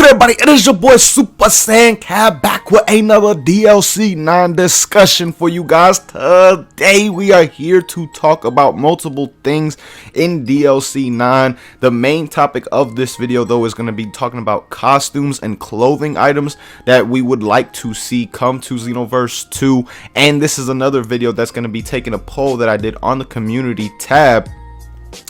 good, everybody? It is your boy Super Saiyan Cab back with another DLC 9 discussion for you guys. Today we are here to talk about multiple things in DLC 9. The main topic of this video though is going to be talking about costumes and clothing items that we would like to see come to Xenoverse 2. And this is another video that's going to be taking a poll that I did on the community tab,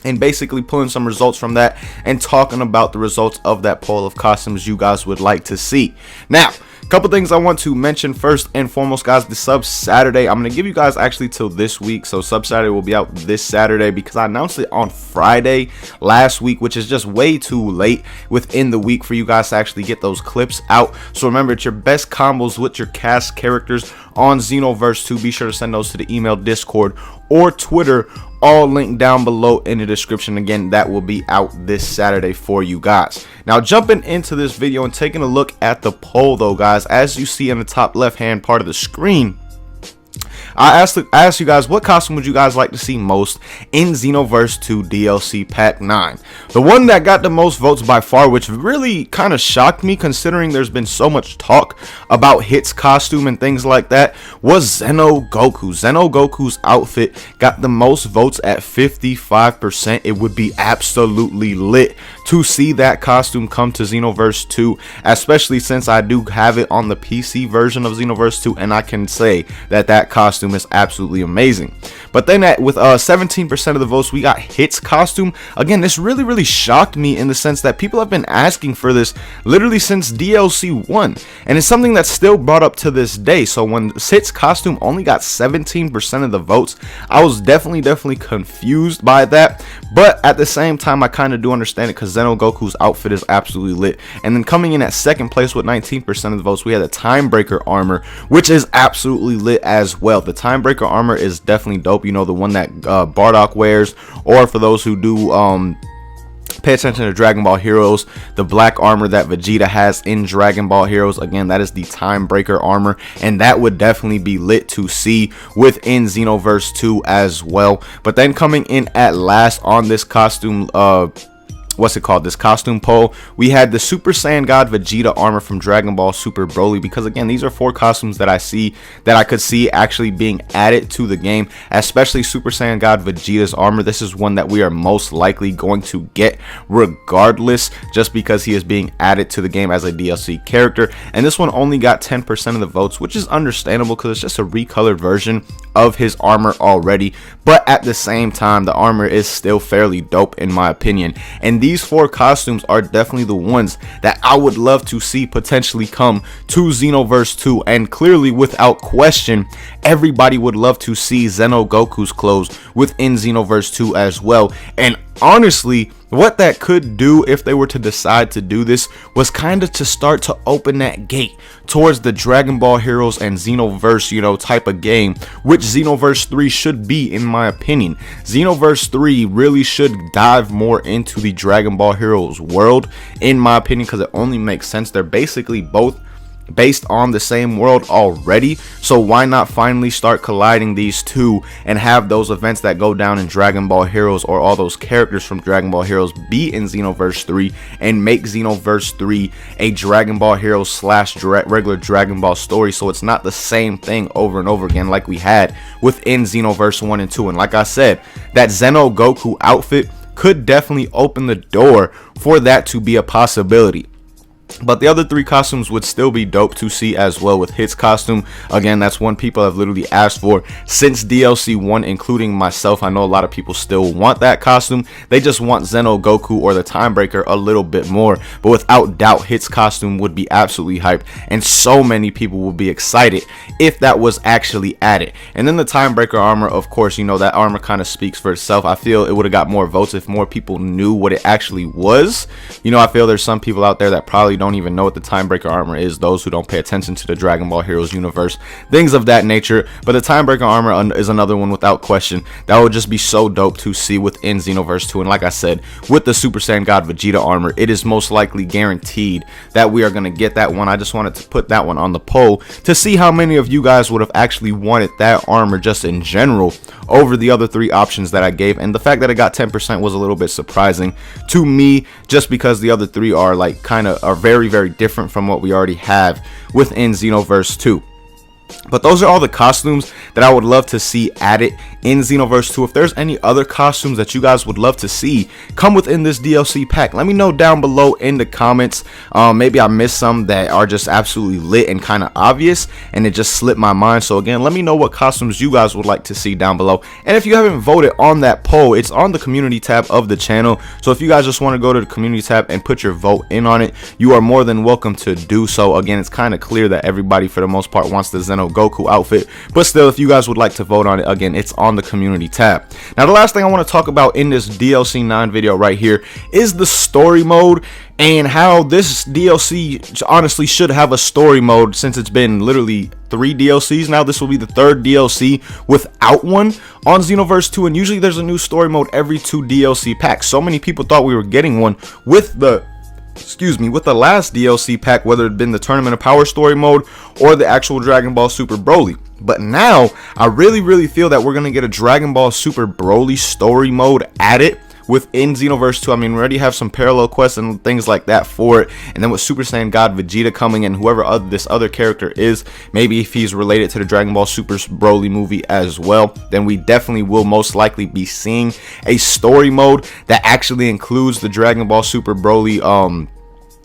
and basically pulling some results from that and talking about the results of that poll of costumes you guys would like to see. Now, a couple things I want to mention. First and foremost, guys, the Sub Saturday, I'm going to give you guys actually till this week. So Sub Saturday will be out this Saturday because I announced it on Friday last week, which is just way too late within the week for you guys to actually get those clips out. So remember, it's your best combos with your cast characters on Xenoverse 2. Be sure to send those to the email, Discord, or Twitter, all linked down below in the description. Again, that will be out this Saturday for you guys. Now, jumping into this video and taking a look at the poll though, guys, as you see in the top left hand part of the screen, I asked you guys, what costume would you guys like to see most in Xenoverse 2 DLC Pack 9? The one that got the most votes by far, which really kind of shocked me considering there's been so much talk about Hit's costume and things like that, was Xenogoku. Xenogoku's outfit got the most votes at 55%. It would be absolutely lit to see that costume come to Xenoverse 2, especially since I do have it on the PC version of Xenoverse 2, and I can say that that costume is absolutely amazing. But then with 17% of the votes, we got Hit's costume. Again, this really shocked me in the sense that people have been asking for this literally since DLC 1, and it's something that's still brought up to this day. So when Hit's costume only got 17% of the votes, I was definitely confused by that. But at the same time, I kind of do understand it because Xenogoku's outfit is absolutely lit. And then coming in at second place with 19% of the votes, we had the Timebreaker armor, which is absolutely lit as well. The Timebreaker armor is definitely dope. You know, the one that Bardock wears, or for those who do pay attention to Dragon Ball Heroes, the black armor that Vegeta has in Dragon Ball Heroes, again, that is the Timebreaker armor, and that would definitely be lit to see within Xenoverse 2 as well. But then coming in at last on this costume this costume poll, we had the Super Saiyan God Vegeta armor from Dragon Ball Super Broly, because again, these are 4 costumes that I could see actually being added to the game, especially Super Saiyan God Vegeta's armor. This is one that we are most likely going to get regardless, just because he is being added to the game as a DLC character. And this one only got 10% of the votes, which is understandable because it's just a recolored version of his armor already. But at the same time, the armor is still fairly dope in my opinion, and these 4 costumes are definitely the ones that I would love to see potentially come to Xenoverse 2. And clearly, without question, everybody would love to see Xenogoku's clothes within Xenoverse 2 as well. And honestly, what that could do if they were to decide to do this was kind of to start to open that gate towards the Dragon Ball Heroes and Xenoverse, you know, type of game, which Xenoverse 3 should be, in my opinion. Xenoverse 3 really should dive more into the Dragon Ball Heroes world, in my opinion, because it only makes sense. They're basically both based on the same world already, so why not finally start colliding these two and have those events that go down in Dragon Ball Heroes, or all those characters from Dragon Ball Heroes, be in Xenoverse 3, and make Xenoverse 3 a Dragon Ball Heroes / regular Dragon Ball story, so it's not the same thing over and over again like we had within Xenoverse 1 and 2. And like I said, that Xenogoku outfit could definitely open the door for that to be a possibility. But the other 3 costumes would still be dope to see as well. With Hit's costume, again, that's one people have literally asked for since DLC 1, including myself. I know a lot of people still want that costume. They just want Xenogoku or the Timebreaker a little bit more. But without doubt, Hit's costume would be absolutely hyped, and so many people would be excited if that was actually added. And then the Timebreaker armor, of course, you know, that armor kind of speaks for itself. I feel it would have got more votes if more people knew what it actually was. You know, I feel there's some people out there that probably don't even know what the Timebreaker armor is, those who don't pay attention to the Dragon Ball Heroes universe, things of that nature. But the Timebreaker armor is another one without question that would just be so dope to see within Xenoverse 2. And like I said, with the Super Saiyan God Vegeta armor, it is most likely guaranteed that we are going to get that one. I just wanted to put that one on the poll to see how many of you guys would have actually wanted that armor just in general over the other 3 options that I gave. And the fact that it got 10% was a little bit surprising to me, just because the other 3 are like are very, very different from what we already have within Xenoverse 2. But those are all the costumes that I would love to see added in Xenoverse 2. If there's any other costumes that you guys would love to see come within this DLC pack, let me know down below in the comments. Maybe I missed some that are just absolutely lit and kind of obvious and it just slipped my mind. So again, let me know what costumes you guys would like to see down below. And if you haven't voted on that poll, it's on the community tab of the channel. So if you guys just want to go to the community tab and put your vote in on it, you are more than welcome to do so. Again, it's kind of clear that everybody for the most part wants the Goku outfit, but still, if you guys would like to vote on it, again, it's on the community tab. Now, the last thing I want to talk about in this DLC 9 video right here is the story mode, and how this DLC honestly should have a story mode, since it's been literally 3 DLCs now. This will be the 3rd DLC without one on Xenoverse 2, and usually there's a new story mode every 2 DLC packs. So many people thought we were getting one with the last DLC pack, whether it been the Tournament of Power story mode or the actual Dragon Ball Super Broly. But now I really feel that we're gonna get a Dragon Ball Super Broly story mode added within Xenoverse 2. I mean, we already have some parallel quests and things like that for it, and then with Super Saiyan God Vegeta coming in, whoever this other character is, maybe if he's related to the Dragon Ball Super Broly movie as well, then we definitely will most likely be seeing a story mode that actually includes the Dragon Ball Super Broly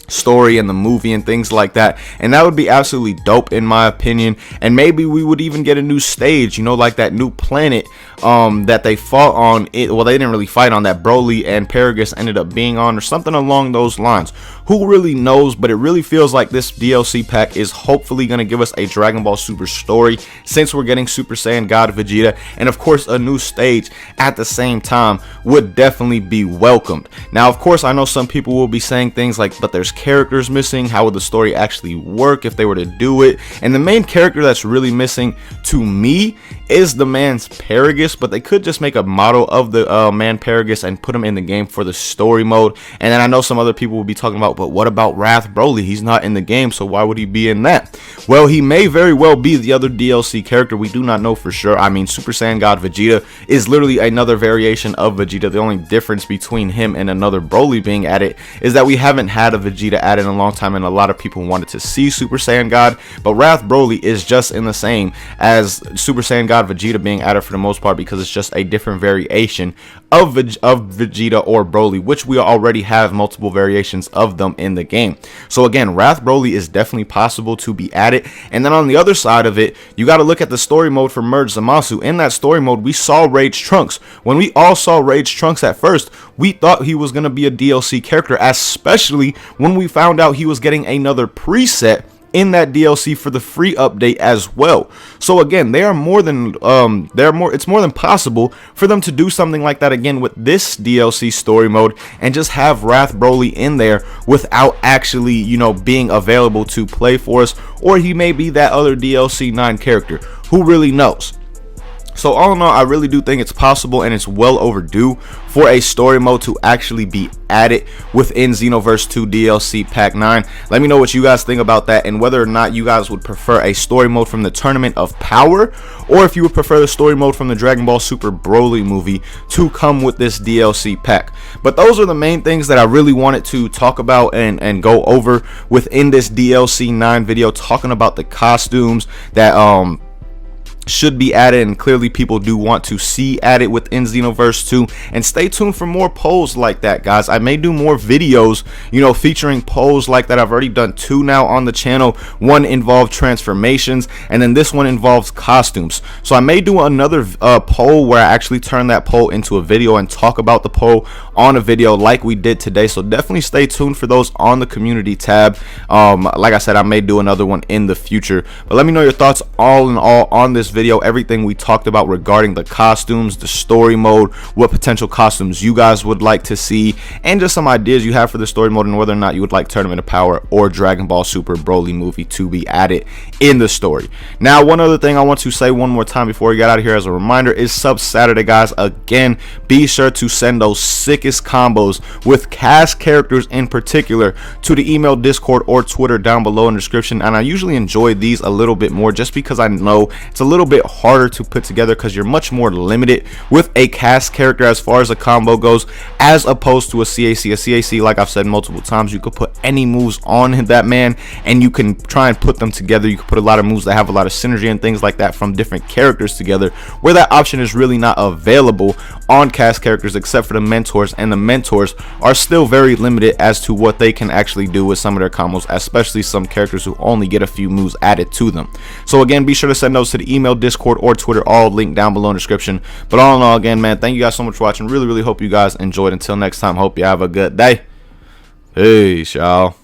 story and the movie and things like that, and that would be absolutely dope in my opinion. And maybe we would even get a new stage, you know, like that new planet that they fought on. Well, they didn't really fight on, that Broly and Paragus ended up being on, or something along those lines. Who really knows? But it really feels like this DLC pack is hopefully going to give us a Dragon Ball Super story, since we're getting Super Saiyan God Vegeta, and of course a new stage at the same time would definitely be welcomed. Now, of course, I know some people will be saying things like, but there's characters missing. How would the story actually work if they were to do it? And the main character that's really missing to me is the man's Paragus, but they could just make a model of the man Paragus and put him in the game for the story mode. And then I know some other people will be talking about, but what about Wrath Broly? He's not in the game, so why would he be in that? Well, he may very well be the other DLC character. We do not know for sure. I mean, Super Saiyan God Vegeta is literally another variation of Vegeta. The only difference between him and another Broly being added is that we haven't had a Vegeta added in a long time, and a lot of people wanted to see Super Saiyan God. But Wrath Broly is just in the same as Super Saiyan God Vegeta being added for the most part, because it's just a different variation of Vegeta or Broly, which we already have multiple variations of them in the game. So again, Wrath Broly is definitely possible to be added. And then on the other side of it, you got to look at the story mode for Merge Zamasu. In that story mode, we saw Rage Trunks. When we all saw Rage Trunks at first, we thought he was going to be a DLC character, especially when we found out he was getting another preset in that DLC for the free update as well. So again, it's more than possible for them to do something like that again with this DLC story mode, and just have Wrath Broly in there without actually, you know, being available to play for us. Or he may be that other DLC 9 character. Who really knows? So all in all, I really do think it's possible, and it's well overdue for a story mode to actually be added within Xenoverse 2 DLC Pack 9. Let me know what you guys think about that, and whether or not you guys would prefer a story mode from the Tournament of Power, or if you would prefer the story mode from the Dragon Ball Super Broly movie to come with this DLC pack. But those are the main things that I really wanted to talk about and go over within this DLC 9 video, talking about the costumes that should be added, and clearly people do want to see added within Xenoverse 2. And stay tuned for more polls like that, guys. I may do more videos, you know, featuring polls like that. I've already done 2 now on the channel. One involved transformations, and then this one involves costumes. So I may do another poll where I actually turn that poll into a video and talk about the poll on a video like we did today. So definitely stay tuned for those on the community tab. Like I said, I may do another one in the future. But let me know your thoughts all in all on this video, everything we talked about regarding the costumes, the story mode, what potential costumes you guys would like to see, and just some ideas you have for the story mode, and whether or not you would like Tournament of Power or Dragon Ball Super Broly movie to be added in the story. Now, one other thing I want to say one more time before we get out of here as a reminder is Sub Saturday, guys. Again, be sure to send those sickest combos with cast characters in particular to the email, Discord, or Twitter down below in the description. And I usually enjoy these a little bit more just because I know it's a little bit harder to put together because you're much more limited with a cast character as far as a combo goes, as opposed to a CAC. A CAC, like I've said multiple times, you could put any moves on that man and you can try and put them together. You can put a lot of moves that have a lot of synergy and things like that from different characters together, where that option is really not available on cast characters except for the mentors, and the mentors are still very limited as to what they can actually do with some of their combos, especially some characters who only get a few moves added to them. So again, be sure to send those to the email, Discord, or Twitter, all linked down below in the description. But all in all, again, man, thank you guys so much for watching. Really hope you guys enjoyed. Until next time, hope you have a good day. Peace, y'all.